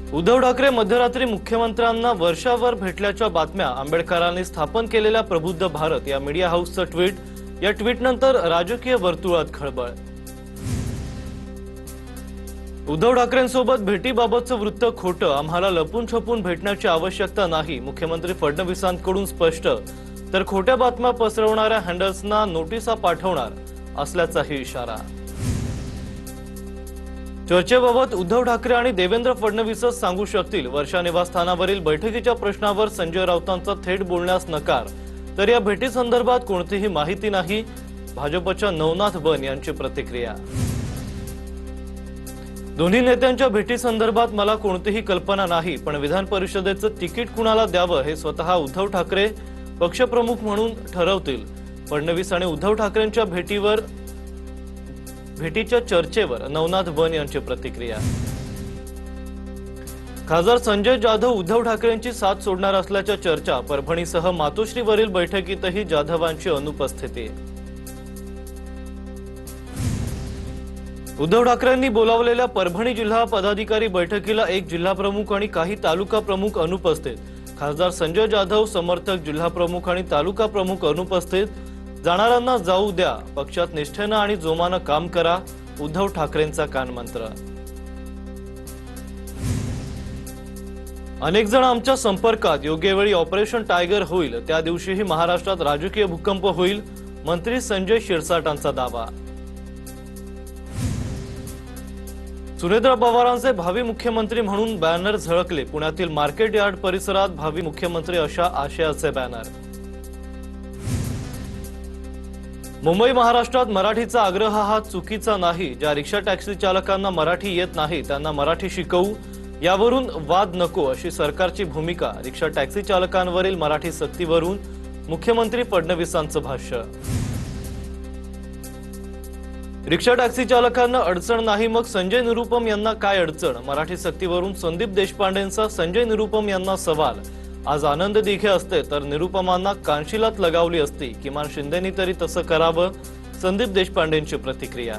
उद्धव ठाकरे मध्यरात्री मुख्यमंत्र्यांना वर्षावर भेटल्याच्या बातम्या। आंबेडकरांनी स्थापन केलेल्या प्रबुद्ध भारत या मीडिया हाऊसचं ट्विट। या ट्विटनंतर राजकीय वर्तुळात खळबळ। उद्धव ठाकरेंसोबत भेटीबाबतचं वृत्त खोटं, आम्हाला लपून छपून भेटण्याची आवश्यकता नाही, मुख्यमंत्री फडणवीसांकडून स्पष्ट। तर खोट्या बातम्या पसरवणाऱ्या हँडल्सना नोटिसा पाठवणार असल्याचाही इशारा। चर्चेबाबत उद्धव ठाकरे आणि देवेंद्र फडणवीसच सांगू शकतील। वर्षा निवासस्थानावरील बैठकीच्या प्रश्नावर संजय राऊतांचा थेट बोलण्यास नकार। तर या भेटीसंदर्भात कोणतीही माहिती नाही, भाजपच्या नवनाथ बन यांची प्रतिक्रिया। दोन्ही नेत्यांच्या भेटीसंदर्भात मला कोणतीही कल्पना नाही, पण विधान परिषदेचं तिकीट कुणाला द्यावं हे स्वतः उद्धव ठाकरे पक्षप्रमुख म्हणून ठरवतील। फडणवीस आणि उद्धव ठाकरेंच्या भेटीच्या चर्चेवर नवनाथ बन यांची प्रतिक्रिया। खासदार संजय जाधव उद्धव ठाकरेंची साथ सोडणार असल्याच्या चर्चा। परभणीसह मातोश्रीवरील बैठकीतही जाधवांची अनुपस्थिती। उद्धव ठाकरेंनी बोलावलेल्या परभणी जिल्हा पदाधिकारी बैठकीला एक जिल्हाप्रमुख आणि काही तालुका प्रमुख अनुपस्थित। खासदार संजय जाधव, समर्थक, जिल्हाप्रमुख आणि तालुका प्रमुख अनुपस्थित। जाणाऱ्यांना जाऊ द्या, पक्षात निष्ठेनं आणि जोमानं काम करा, उद्धव ठाकरेंचा कानमंत्र। अनेक जण आमच्या संपर्कात, योग्य वेळी ऑपरेशन टायगर होईल, त्या दिवशीही महाराष्ट्रात राजकीय भूकंप होईल, मंत्री संजय शिरसाटांचा दावा। सुनेत्रा पवारांचे भावी मुख्यमंत्री म्हणून बॅनर झळकले। पुण्यातील मार्केट यार्ड परिसरात भावी मुख्यमंत्री अशा आशयाचे बॅनर। मुंबई महाराष्ट्रात मराठीचा आग्रह हा चुकीचा नाही। ज्या रिक्षा टॅक्सी चालकांना मराठी येत नाही त्यांना मराठी शिकवू, यावरून वाद नको अशी सरकारची भूमिका। रिक्षा टॅक्सी चालकांवरील मराठी सक्तीवरून मुख्यमंत्री फडणवीसांचं भाष्य। रिक्षा टॅक्सी चालकांना अडचण नाही, मग संजय निरुपम यांना काय अडचण? मराठी सक्तीवरून संदीप देशपांडेंचा संजय निरुपम यांना सवाल। आज आनंद दिघे असते तर निरुपमांना कानशिलात लगावली असती, किमान शिंदेनी तरी तसं करावं, संदीप देशपांडेंची प्रतिक्रिया।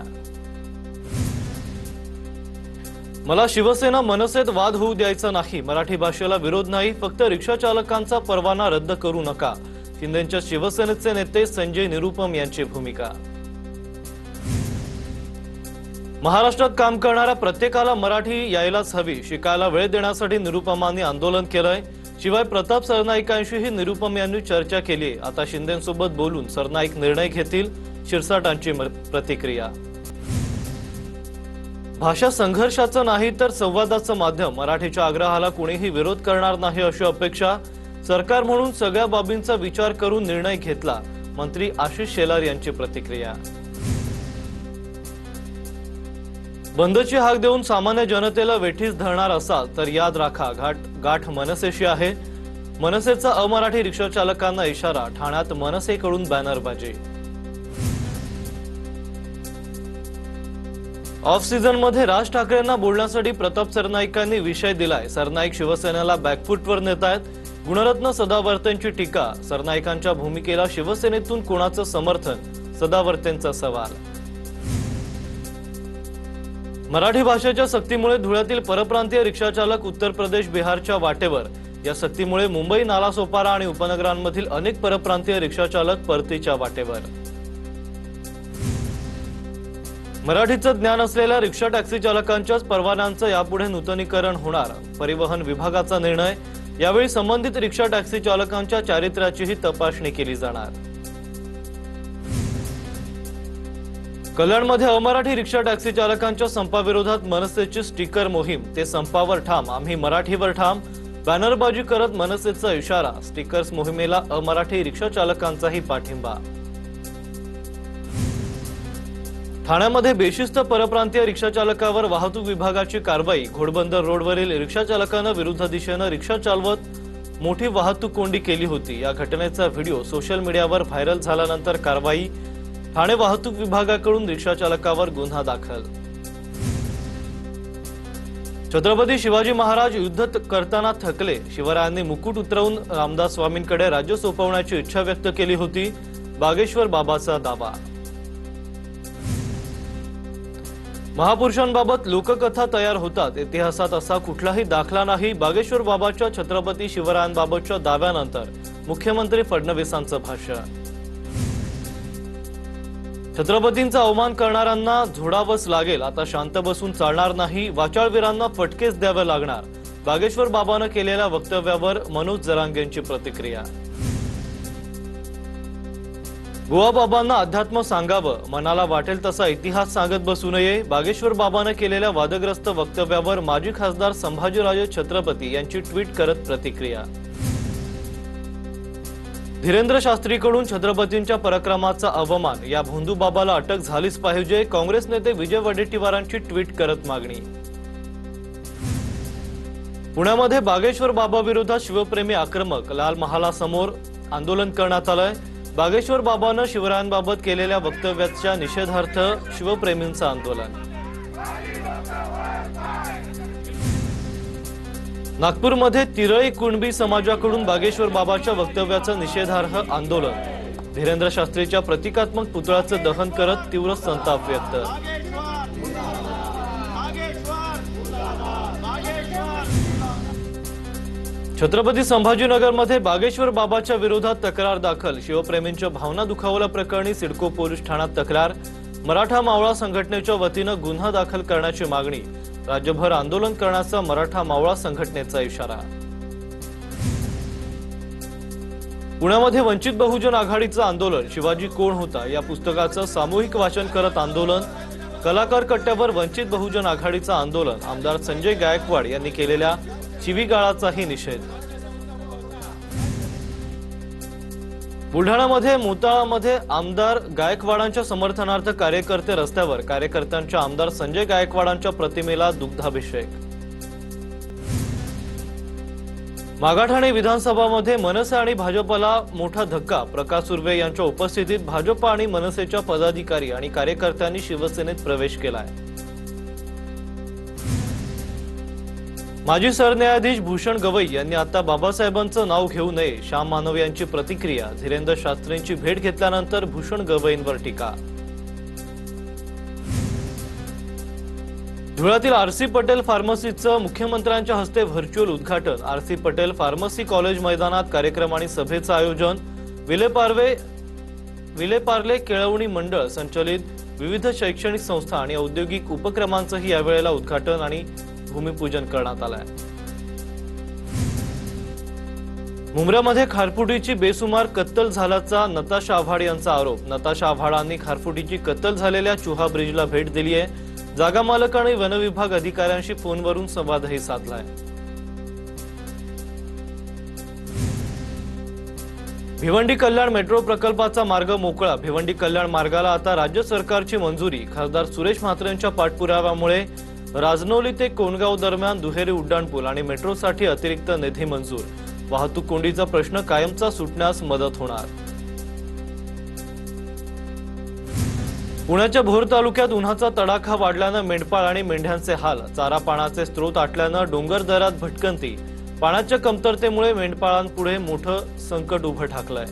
मला शिवसेना मनसेत वाद होऊ द्यायचा नाही, मराठी भाषेला विरोध नाही, फक्त रिक्षा चालकांचा परवाना रद्द करू नका, शिंदेच्या शिवसेनेचे नेते संजय निरुपम यांची भूमिका। महाराष्ट्रात काम करणाऱ्या प्रत्येकाला मराठी यायलाच हवी, शिकायला वेळ देण्यासाठी निरुपमांनी आंदोलन केलंय। शिवाय प्रताप सरनाईकांशीही निरुपम यांनी चर्चा केली। आता शिंदेंसोबत बोलून सरनाईक निर्णय घेतील, शिरसाटांची प्रतिक्रिया। भाषा संघर्षाचं नाही तर संवादाचं माध्यम, मराठीच्या आग्रहाला कोणीही विरोध करणार नाही अशी अपेक्षा। सरकार म्हणून सगळ्या बाबींचा विचार करून निर्णय घेतला, मंत्री आशिष शेलार यांची प्रतिक्रिया। बंदची हाक देऊन सामान्य जनतेला वेठीस धरणार असाल तर याद राखा, गाठ मनसेशी आहे। मनसेचा अमराठी रिक्षा चालकांना इशारा, ठाण्यात मनसेकडून बॅनरबाजी। ऑफ सीझन मध्ये राज ठाकरेंना बोलण्यासाठी प्रताप सरनाईकांनी विषय दिलाय। सरनाईक शिवसेनेला बॅकफुटवर नेतायत, गुणरत्न सदावर्तेंची टीका। सरनाईकांच्या भूमिकेला शिवसेनेतून कोणाचं समर्थन, सदावर्तेंचा सवाल। मराठी भाषेच्या सक्तीमुळे धुळ्यातील परप्रांतीय रिक्षाचालक उत्तर प्रदेश बिहारच्या वाटेवर। या सक्तीमुळे मुंबई, नालासोपारा आणि उपनगरांमधील अनेक परप्रांतीय रिक्षाचालक परतीच्या वाटेवर। मराठीचं ज्ञान असलेल्या रिक्षा टॅक्सी चालकांच्याच परवान्यांचं यापुढे नूतनीकरण होणार, परिवहन विभागाचा निर्णय। यावेळी संबंधित रिक्षा टॅक्सी चालकांच्या चारित्र्याचीही तपासणी केली जाणार। कल्याणमध्ये अमराठी रिक्षा टॅक्सी चालकांच्या संपाविरोधात मनसेची स्टिकर मोहीम। ते संपावर ठाम, आम्ही मराठीवर ठाम, बॅनरबाजी करत मनसेचा इशारा। स्टिकर्स मोहिमेला अमराठी रिक्षा चालकांचाही पाठिंबा। ठाण्यामध्ये बेशिस्त परप्रांतीय रिक्षा चालकावर वाहतूक विभागाची कारवाई। घोडबंदर रोडवरील रिक्षा चालकानं विरुद्ध दिशेनं रिक्षा चालवत मोठी वाहतूक कोंडी केली होती। या घटनेचा व्हिडिओ सोशल मीडियावर व्हायरल झाल्यानंतर कारवाई। ठाणे वाहतूक विभागाकडून रिक्षा चालकावर गुन्हा दाखल। छत्रपती शिवाजी महाराज युद्ध करताना थकले, शिवरायांनी मुकुट उतरवून रामदास स्वामींकडे राज्य सोपवण्याची इच्छा व्यक्त केली होती, बागेश्वर बाबाचा दावा। महापुरुषांबाबत लोककथा तयार होतात, इतिहासात असा कुठलाही दाखला नाही। बागेश्वर बाबाच्या छत्रपती शिवरायांबाबतच्या दाव्यानंतर मुख्यमंत्री फडणवीसांचं भाष्य। छत्रपतींचा अवमान करणाऱ्यांना झोडावंच लागेल, आता शांत बसून चालणार नाही। वाचाळवीरांना फटकेच द्यावे लागणार। बागेश्वर बाबांना केलेल्या वक्तव्यावर मनोज जरांगेंची प्रतिक्रिया। गोवा बाबांना अध्यात्म सांगावं, मनाला वाटेल तसा इतिहास सांगत बसू नये। बागेश्वर बाबांना केलेल्या वादग्रस्त वक्तव्यावर माजी खासदार संभाजीराजे छत्रपती यांची ट्विट करत प्रतिक्रिया। धीरेंद्र शास्त्रीकडून छत्रपतींच्या पराक्रमाचा अवमान, या भोंदू बाबाला अटक झालीच पाहिजे। काँग्रेस नेते विजय वडेट्टीवारांची ट्विट करत मागणी। पुण्यामध्ये बागेश्वर बाबा विरोधात शिवप्रेमी आक्रमक, लाल महालासमोर आंदोलन करण्यात आलंय। बागेश्वर बाबांना शिवरायांबाबत केलेल्या वक्तव्याच्या निषेधार्थ शिवप्रेमींचं आंदोलन। नागपूरमध्ये तिरळी कुणबी समाजाकडून बागेश्वर बाबाच्या वक्तव्याचं निषेधार्ह आंदोलन। धीरेंद्र शास्त्रीच्या प्रतिकात्मक पुतळ्याचं दहन करत तीव्र संताप व्यक्त। छत्रपती संभाजीनगरमध्ये बागेश्वर बाबाच्या विरोधात तक्रार दाखल। शिवप्रेमींच्या भावना दुखावल्याप्रकरणी सिडको पोलीस ठाण्यात तक्रार। मराठा मावळा संघटनेच्या वतीनं गुन्हा दाखल करण्याची मागणी। राज्यभर आंदोलन करण्याचा मराठा मावळा संघटनेचा इशारा। पुण्यामध्ये वंचित बहुजन आघाडीचं आंदोलन। शिवाजी कोण होता या पुस्तकाचं सामूहिक वाचन करत आंदोलन। कलाकार कट्ट्यावर वंचित बहुजन आघाडीचं आंदोलन। आमदार संजय गायकवाड यांनी केलेल्या शिवीगाळाचाही निषेध। बुलढाणामध्ये मोताळामध्ये आमदार गायकवाडांच्या समर्थनार्थ कार्यकर्ते रस्त्यावर। कार्यकर्त्यांच्या आमदार संजय गायकवाडांच्या प्रतिमेला दुग्धाभिषेक। मागाठाणे विधानसभामध्ये मनसे आणि भाजपला मोठा धक्का। प्रकाश सुर्वे यांच्या उपस्थितीत भाजप आणि मनसेच्या पदाधिकारी आणि कार्यकर्त्यांनी शिवसेनेत प्रवेश केलाय। माजी सरन्यायाधीश भूषण गवई यांनी आता बाबासाहेबांचं नाव घेऊ नये, श्याम मानव यांची प्रतिक्रिया। धीरेंद्र शास्त्रींची भेट घेतल्यानंतर भूषण गवईंवर टीका। धुळ्यातील आरसी पटेल फार्मसीचं मुख्यमंत्र्यांच्या हस्ते व्हर्च्युअल उद्घाटन। आरसी पटेल फार्मसी कॉलेज मैदानात कार्यक्रम आणि सभेचं आयोजन। विलेपार्ले केळवणी मंडळ संचलित विविध शैक्षणिक संस्था आणि औद्योगिक उपक्रमांचंही यावेळेला उद्घाटन आणि भूमिपूजन करण्यात आलंय। मुंब्र्यामध्ये खारफुटीची बेसुमार कत्तल झाल्याचा नताशा आव्हाड यांचा आरोप। नताशा आव्हाडांनी खारफुटीची कत्तल झालेल्या चुहा ब्रिजला भेट दिली आहे। जागा मालक आणि वनविभाग अधिकाऱ्यांशी फोनवरून संवादही साधलाय। भिवंडी कल्याण मेट्रो प्रकल्पाचा मार्ग मोकळा। भिवंडी कल्याण मार्गाला आता राज्य सरकारची मंजुरी। खासदार सुरेश म्हात्रेंच्या पाठपुराव्यामुळे राजनौली ते कोणगाव दरम्यान दुहेरी उड्डाणपूल आणि मेट्रोसाठी अतिरिक्त निधी मंजूर। वाहतूक कोंडीचा प्रश्न कायमचा सुटण्यास मदत होणार। पुण्याच्या भोर तालुक्यात उन्हाचा तडाखा वाढल्यानं मेंढपाळ आणि मेंढ्यांचे हाल। चारा पाण्याचे स्रोत आटल्यानं डोंगर दऱ्यात भटकंती। पाण्याच्या कमतरतेमुळे मेंढपाळांपुढे मोठं संकट उभं ठाकलंय।